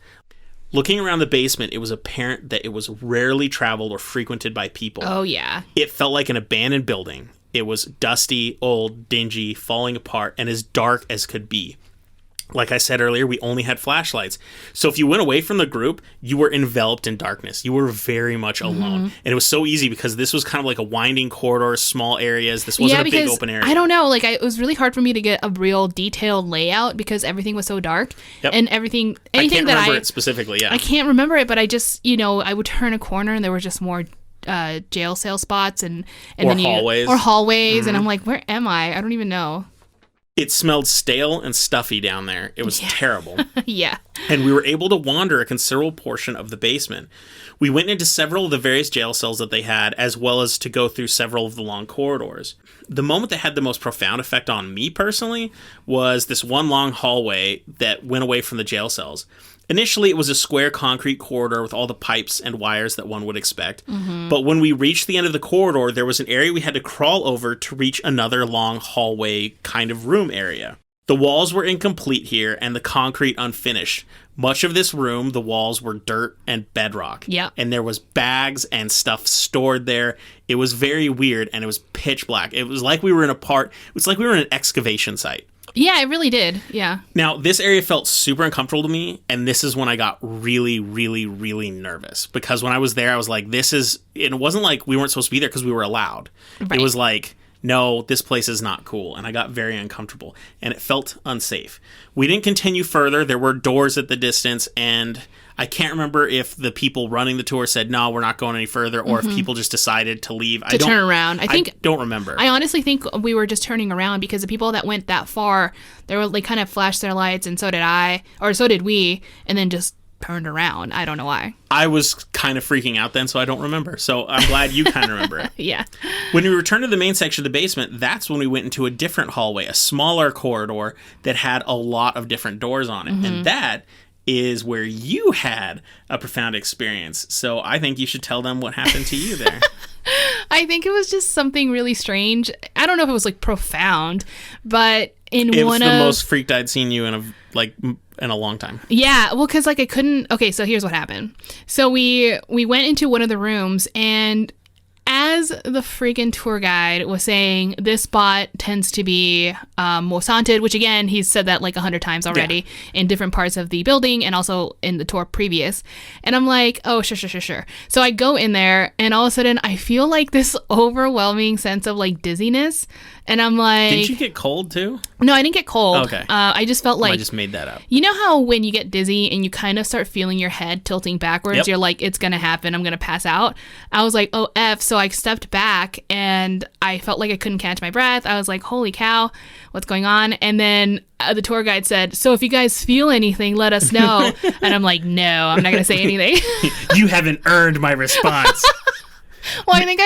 Looking around the basement, it was apparent that it was rarely traveled or frequented by people. Oh, yeah. It felt like an abandoned building. It was dusty, old, dingy, falling apart, and as dark as could be. Like I said earlier, we only had flashlights. So if you went away from the group, you were enveloped in darkness. You were very much alone. And it was so easy because this was kind of like a winding corridor, small areas. This wasn't a big open area. I don't know. It was really hard for me to get a real detailed layout because everything was so dark. Yep. And anything I can't that remember it specifically, yeah. I can't remember it, but I just, I would turn a corner and there were just more jail cell spots and then hallways. Or hallways. And I'm like, where am I? I don't even know. It smelled stale and stuffy down there. It was terrible. Yeah. And we were able to wander a considerable portion of the basement. We went into several of the various jail cells that they had, as well as to go through several of the long corridors. The moment that had the most profound effect on me personally was this one long hallway that went away from the jail cells. Initially, it was a square concrete corridor with all the pipes and wires that one would expect. Mm-hmm. But when we reached the end of the corridor, there was an area we had to crawl over to reach another long hallway kind of room area. The walls were incomplete here and the concrete unfinished. Much of this room, the walls were dirt and bedrock. Yeah. And there was bags and stuff stored there. It was very weird and it was pitch black. It was like we were in an excavation site. Yeah, it really did. Yeah. Now, this area felt super uncomfortable to me, and this is when I got really, really, really nervous. Because when I was there, I was like, it wasn't like we weren't supposed to be there because we were allowed. Right. It was like, no, this place is not cool. And I got very uncomfortable, and it felt unsafe. We didn't continue further. There were doors at the distance, and I can't remember if the people running the tour said, no, we're not going any further, or if people just decided to leave. To turn around. I don't remember. I honestly think we were just turning around because the people that went that far, they kind of flashed their lights, and so did we, and then just turned around. I don't know why. I was kind of freaking out then, so I don't remember. So I'm glad you kind of remember it. Yeah. When we returned to the main section of the basement, that's when we went into a different hallway, a smaller corridor that had a lot of different doors on it. Mm-hmm. And that is where you had a profound experience. So I think you should tell them what happened to you there. I think it was just something really strange. I don't know if it was like profound, but it was the most freaked I'd seen you in a long time. Yeah, well, because I couldn't. Okay, so here's what happened. So we went into one of the rooms, and as the freaking tour guide was saying, this spot tends to be most haunted, which again, he's said that like 100 times already in different parts of the building and also in the tour previous. And I'm like, oh, sure. So I go in there, and all of a sudden I feel like this overwhelming sense of like dizziness. And I'm like... Didn't you get cold too? No, I didn't get cold. Okay. I just felt like... I just made that up. You know how when you get dizzy and you kind of start feeling your head tilting backwards, Yep. You're like, it's going to happen, I'm going to pass out. I was like, oh, F. So I stepped back and I felt like I couldn't catch my breath. I was like, holy cow, what's going on? And then the tour guide said, so if you guys feel anything, let us know. And I'm like, no, I'm not going to say anything. You haven't earned my response. Well, I think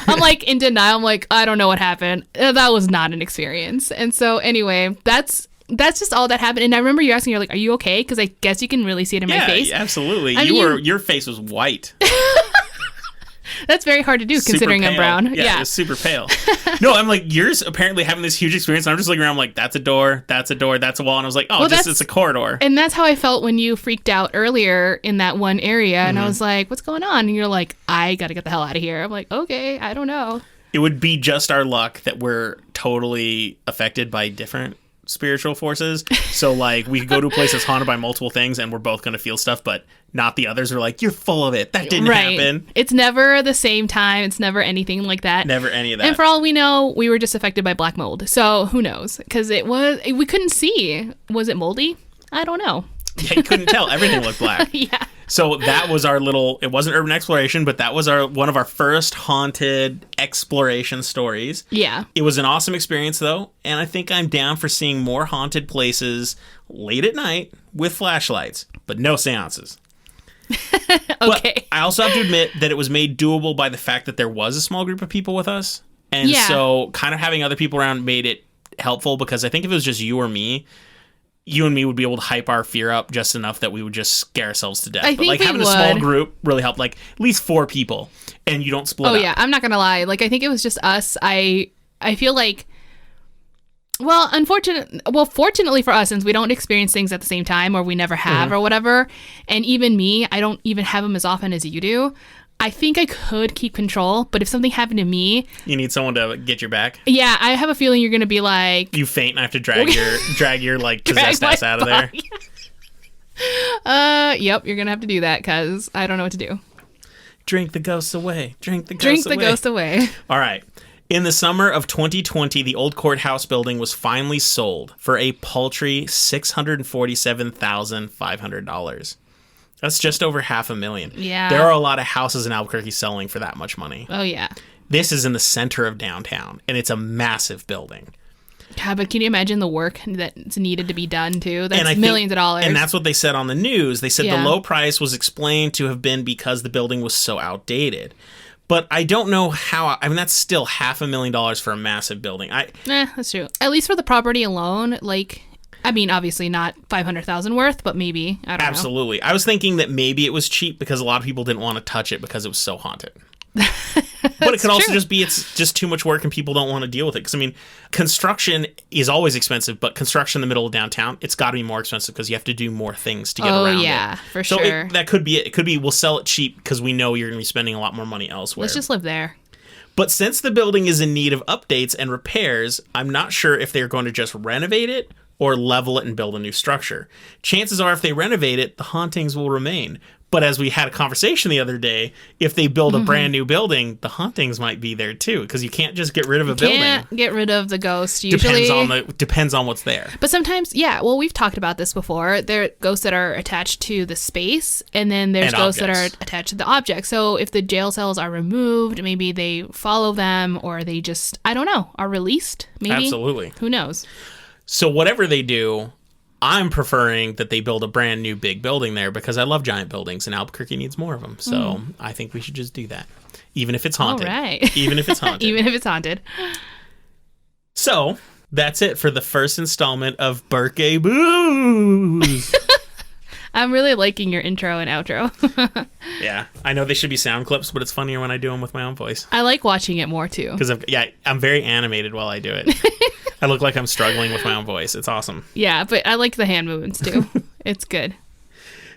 I'm like in denial. I'm like, I don't know what happened. That was not an experience. And so anyway, that's just all that happened. And I remember you asking, you're like, are you okay? Because I guess you can really see it in my face. Yeah, absolutely. Your face was white. That's very hard to do considering I'm brown. Yeah, it was super pale. No, I'm like, you're apparently having this huge experience. And I'm just looking around, I'm like, that's a door, that's a wall. And I was like, it's a corridor. And that's how I felt when you freaked out earlier in that one area. And I was like, what's going on? And you're like, I got to get the hell out of here. I'm like, okay, I don't know. It would be just our luck that we're totally affected by different spiritual forces. So like we could go to a place that's haunted by multiple things and we're both going to feel stuff, but not the others are like, you're full of it. That didn't happen. It's never the same time. It's never anything like that. Never any of that. And for all we know, we were just affected by black mold. So who knows? Because we couldn't see. Was it moldy? I don't know. Yeah, you couldn't tell. Everything looked black. Yeah. So that was our it wasn't urban exploration, but that was one of our first haunted exploration stories. Yeah. It was an awesome experience though, and I think I'm down for seeing more haunted places late at night with flashlights, but no seances. Okay. But I also have to admit that it was made doable by the fact that there was a small group of people with us. And so kind of having other people around made it helpful, because I think if it was just you and me would be able to hype our fear up just enough that we would just scare ourselves to death. But like having a small group really helped, like at least 4 people, and you don't split up. Oh yeah, I'm not gonna lie. Like I think it was just us. I feel like, fortunately for us, since we don't experience things at the same time, or we never have, or whatever, and even me, I don't even have them as often as you do. I think I could keep control, but if something happened to me... You need someone to get your back? Yeah, I have a feeling you're going to be like... You faint and I have to drag your like, possessed ass out of there? Yep, you're going to have to do that, because I don't know what to do. Drink the ghosts away. Drink the ghosts away. All right. In the summer of 2020, the old courthouse building was finally sold for a paltry $647,500. That's just over $500,000. Yeah. There are a lot of houses in Albuquerque selling for that much money. Oh, yeah. This is in the center of downtown, and it's a massive building. Yeah, but can you imagine the work that's needed to be done, too? That's millions of dollars. And that's what they said on the news. They said the low price was explained to have been because the building was so outdated. But I don't know how... I mean, that's still $500,000 for a massive building. That's true. At least for the property alone, like... I mean, obviously not $500,000 worth, but maybe. I don't know. Absolutely. I was thinking that maybe it was cheap because a lot of people didn't want to touch it because it was so haunted. But it could also just be it's just too much work and people don't want to deal with it. Because, I mean, construction is always expensive, but construction in the middle of downtown, it's got to be more expensive because you have to do more things to get around it. Oh, yeah, for sure. So that could be it. It could be we'll sell it cheap because we know you're going to be spending a lot more money elsewhere. Let's just live there. But since the building is in need of updates and repairs, I'm not sure if they're going to just renovate it or level it and build a new structure. Chances are if they renovate it, the hauntings will remain. But as we had a conversation the other day, if they build a brand new building, the hauntings might be there too, because you can't just get rid of a building. Can't get rid of the ghost usually. Depends on what's there. But sometimes, well, we've talked about this before. There are ghosts that are attached to the space, and then there's ghosts that are attached to the object. So if the jail cells are removed, maybe they follow them, or they just, I don't know, are released. Maybe. Absolutely. Who knows? So whatever they do, I'm preferring that they build a brand new big building there because I love giant buildings and Albuquerque needs more of them. So I think we should just do that. Even if it's haunted. All right. Even if it's haunted. Even if it's haunted. So that's it for the first installment of Birthday Booze. I'm really liking your intro and outro. Yeah. I know they should be sound clips, but it's funnier when I do them with my own voice. I like watching it more too. Because I'm very animated while I do it. I look like I'm struggling with my own voice. It's awesome. Yeah, but I like the hand movements too. It's good.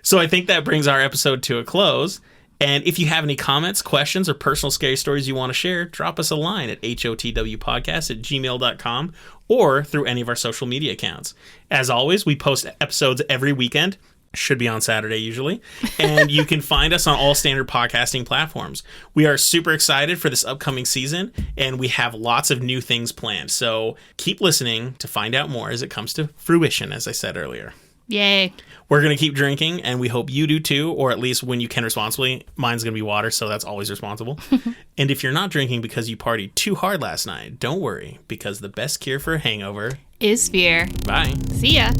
So I think that brings our episode to a close. And if you have any comments, questions, or personal scary stories you want to share, drop us a line at hotwpodcast@gmail.com or through any of our social media accounts. As always, we post episodes every weekend. Should be on Saturday usually. And you can find us on all standard podcasting platforms. We are super excited for this upcoming season, and we have lots of new things planned. So keep listening to find out more as it comes to fruition, as I said earlier. Yay. We're going to keep drinking, and we hope you do too, or at least when you can responsibly. Mine's going to be water, so that's always responsible. And if you're not drinking because you partied too hard last night, don't worry, because the best cure for a hangover is fear. Bye. See ya.